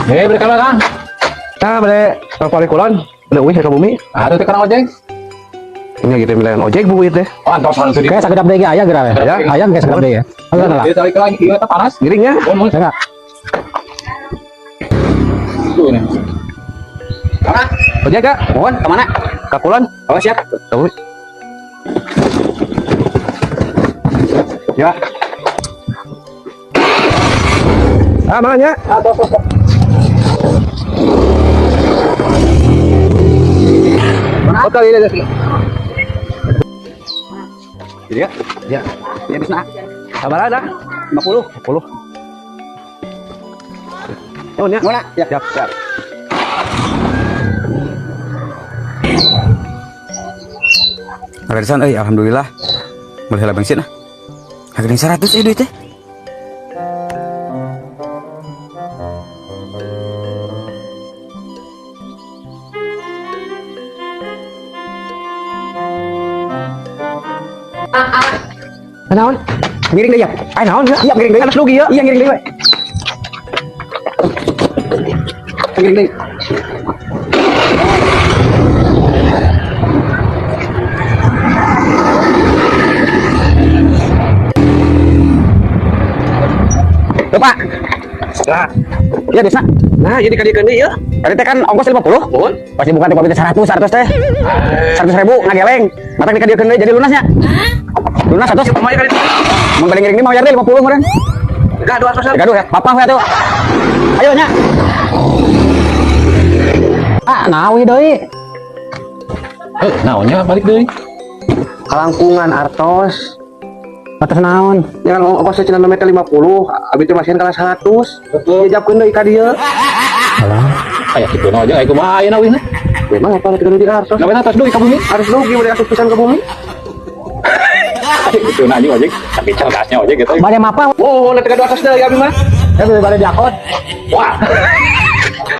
Beri kalau Kang. Nah, boleh paling kulon. Boleh wih ke bumi. Ah, itu tekan ojek. Ini gitu milihan ojek bumi teh. Oh, antosan itu. Kayak sakit abdi aya geura we. Aya kayak sakit abdi ya. Enggak lah. Dia tarik lagi ieu teh panas. Giringnya. Oh, mau Enggak. itu ini. Kang, Ojek kak. mohon ke mana? Kak kulon. Oh, siap. Tahu. Ya. Ah, makanya. Oh, kali ini. Iya. Ya. Ya bisa. Sabar ada. 50. 10. Oh, nya. Mana? Ya. Siap, siap. Arisan, alhamdulillah. Boleh lah bensin ah. Harga 100 duit teh. Naon? Giring deh ya. Ai naon ya? Iya giring deh. Anas lugi ya. Iya giring deh. Giring deh. Tuh, Pak. Nah, Iya bisa. nah jadi kali deui ya. Tadi teh kan ongkos 50. Mohon. Pasti bukan tipe 100 teh. 100.000 ngageleng. Matang dikadiekeun deui jadi lunasnya. Lunas 100. Kumaha kali. Mun balik ngiring mau yar deh 50 meureun. Gaduh atuh. Gaduh ya. Papa we atuh. Ayo nya. Ah, nawi deui. Naonnya balik deui. Kalangkungan artos. Atas naon? Jangan ongkos cenah meter 50, abi teh masih kalah 100. Dijawabkeun deui ka dieu. Kayak kitu aja aya kumaha ayeuna wih. Memang apa kita di artos? Gawe atas deui ka bumi. Harus rugi boleh asup pisan ke bumi. Kitu na anjing ojek. Tapi cerdasnya ojek gitu. Bade mapa? Oh, nanti gaduh atas deui abi mah. Ya bade diakot. Wah.